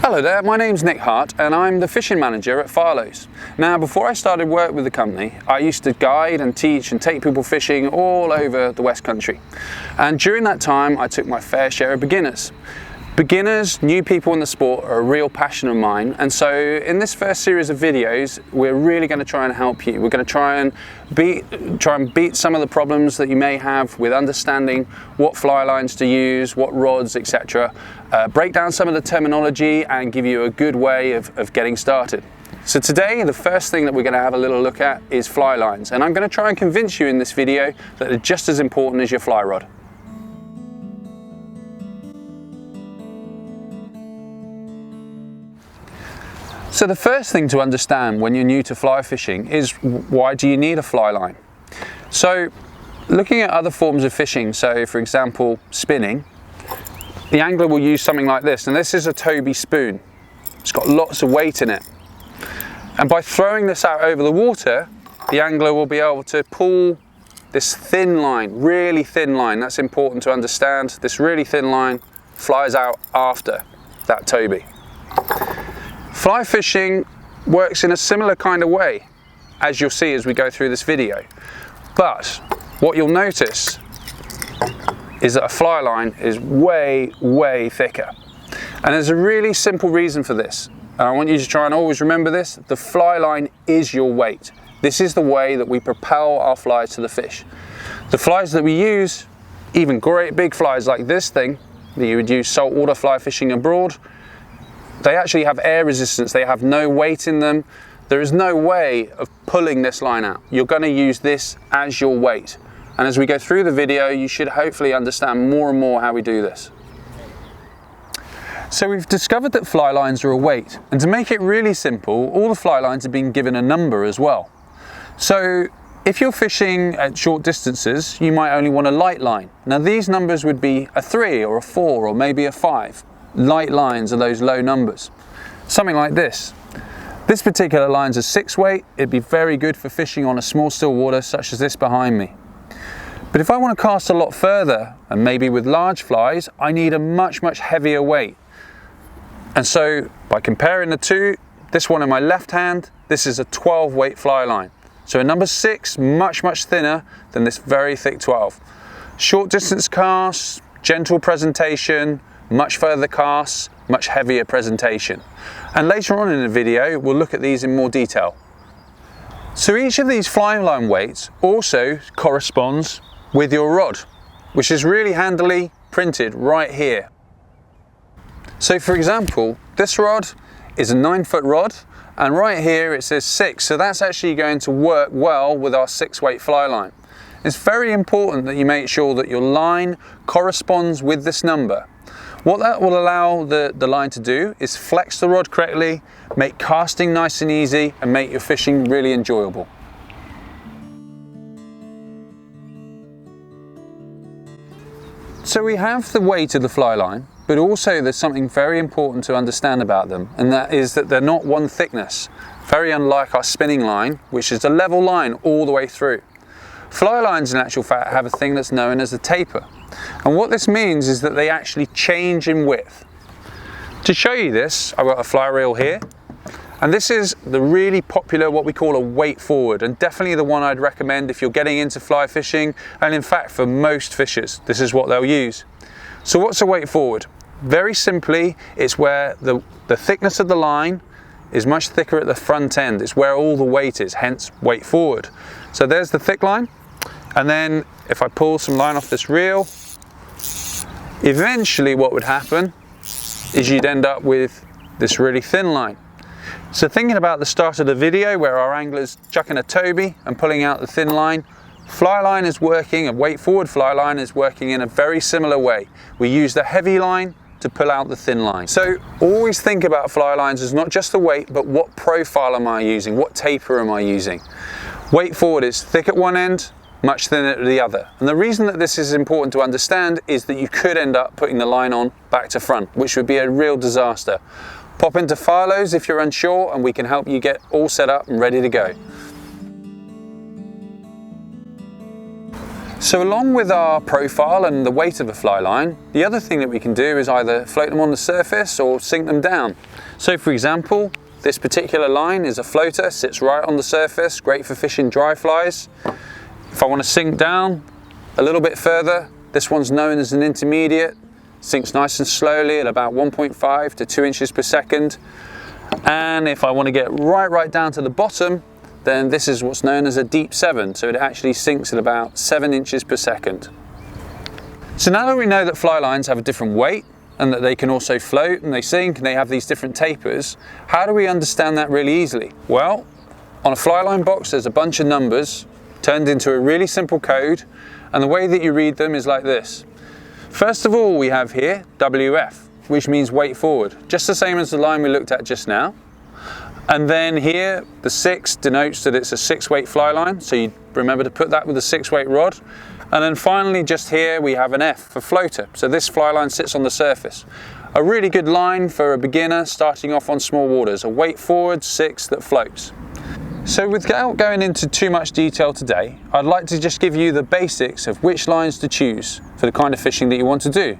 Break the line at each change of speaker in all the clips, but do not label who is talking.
Hello there, my name's Hart and I'm the fishing manager at Farlow's. Now, before I started work with the company, I used to guide and teach and take people fishing all over the West Country. And during that time, I took my fair share of beginners. Beginners, new people in the sport, are a real passion of mine, and so in this first series of videos we're really going to try and help you. We're going to try and beat some of the problems that you may have with understanding what fly lines to use, what rods, etc. Break down some of the terminology and give you a good way of getting started. So today the first thing that we're going to have a little look at is fly lines, and I'm going to try and convince you in this video that they're just as important as your fly rod. So the first thing to understand when you're new to fly fishing is, why do you need a fly line? So looking at other forms of fishing, so for example spinning, the angler will use something like this, and this is a Toby spoon. It's got lots of weight in it, and by throwing this out over the water, the angler will be able to pull this thin line, really thin line. That's important to understand. This really thin line flies out after that Toby. Fly fishing works in a similar kind of way, as you'll see as we go through this video. But what you'll notice is that a fly line is way, way thicker. And there's a really simple reason for this. And I want you to try and always remember this. The fly line is your weight. This is the way that we propel our flies to the fish. The flies that we use, even great big flies like this thing, that you would use saltwater fly fishing abroad, they actually have air resistance. They have no weight in them. There is no way of pulling this line out. You're going to use this as your weight. And as we go through the video, you should hopefully understand more and more how we do this. So we've discovered that fly lines are a weight. And to make it really simple, all the fly lines have been given a number as well. So if you're fishing at short distances, you might only want a light line. Now these numbers would be a 3 or a 4 or maybe a 5. Light lines are those low numbers. Something like this. This particular line's a 6 weight. It'd be very good for fishing on a small still water such as this behind me. But if I want to cast a lot further, and maybe with large flies, I need a much heavier weight. And so by comparing the two, this one in my left hand, this is a 12 weight fly line. So a number 6, much thinner than this very thick 12. Short distance casts, gentle presentation, much further casts, much heavier presentation. And later on in the video, we'll look at these in more detail. So each of these fly line weights also corresponds with your rod, which is really handily printed right here. So for example, this rod is a 9-foot rod, and right here it says 6, so that's actually going to work well with our 6 weight fly line. It's very important that you make sure that your line corresponds with this number. What that will allow the line to do is flex the rod correctly, make casting nice and easy, and make your fishing really enjoyable. So we have the weight of the fly line, but also there's something very important to understand about them, and that is that they're not one thickness, very unlike our spinning line, which is a level line all the way through. Fly lines in actual fact have a thing that's known as a taper. And what this means is that they actually change in width. To show you this, I've got a fly reel here, and this is the really popular, what we call a weight forward, and definitely the one I'd recommend if you're getting into fly fishing, and in fact for most fishers, this is what they'll use. So what's a weight forward? Very simply, it's where the thickness of the line is much thicker at the front end. It's where all the weight is, hence weight forward. So there's the thick line, and then if I pull some line off this reel, eventually what would happen is you'd end up with this really thin line. So thinking about the start of the video where our angler's chucking a Toby and pulling out the thin line, fly line is working, a weight forward fly line is working in a very similar way. We use the heavy line to pull out the thin line. So always think about fly lines as not just the weight, but what profile am I using, what taper am I using. Weight forward is thick at one end, much thinner at the other. And the reason that this is important to understand is that you could end up putting the line on back to front, which would be a real disaster. Pop into Farlow's if you're unsure, and we can help you get all set up and ready to go. So along with our profile and the weight of a fly line, the other thing that we can do is either float them on the surface or sink them down. So for example, this particular line is a floater, sits right on the surface, great for fishing dry flies. If I want to sink down a little bit further, this one's known as an intermediate, sinks nice and slowly at about 1.5 to 2 inches per second. And if I want to get right down to the bottom, then this is what's known as a deep 7, so it actually sinks at about 7 inches per second. So now that we know that fly lines have a different weight and that they can also float and they sink and they have these different tapers, how do we understand that really easily? Well, on a fly line box there's a bunch of numbers turned into a really simple code, and the way that you read them is like this. First of all, we have here WF, which means weight forward, just the same as the line we looked at just now. And then here, the 6 denotes that it's a 6-weight fly line, so you remember to put that with a 6-weight rod. And then finally, just here, we have an F for floater. So this fly line sits on the surface. A really good line for a beginner starting off on small waters, a weight forward 6 that floats. So without going into too much detail today, I'd like to just give you the basics of which lines to choose for the kind of fishing that you want to do.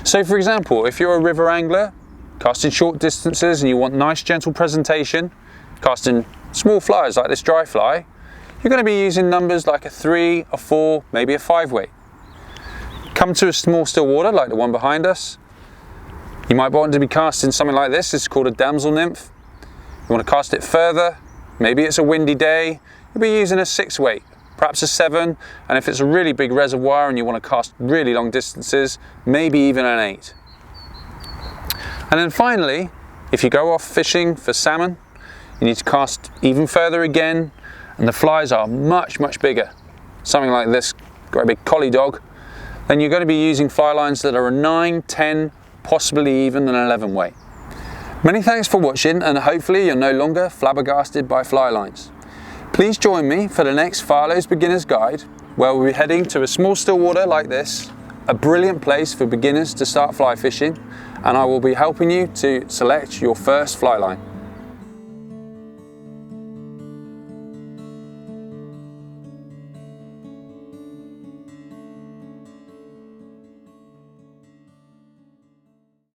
So for example, if you're a river angler, casting short distances and you want nice gentle presentation, casting small flies like this dry fly, you're going to be using numbers like a 3, a 4, maybe a 5-weight. Come to a small still water like the one behind us, you might want to be casting something like this. It's called a damsel nymph. You want to cast it further, maybe it's a windy day, you'll be using a 6-weight, perhaps a 7, and if it's a really big reservoir and you want to cast really long distances, maybe even an 8. And then finally, if you go off fishing for salmon, you need to cast even further again, and the flies are much bigger, something like this great big collie dog, then you're going to be using fly lines that are a 9, 10, possibly even an 11-weight. Many thanks for watching, and hopefully you're no longer flabbergasted by fly lines. Please join me for the next Farlow's Beginner's Guide, where we'll be heading to a small still water like this, a brilliant place for beginners to start fly fishing, and I will be helping you to select your first fly line.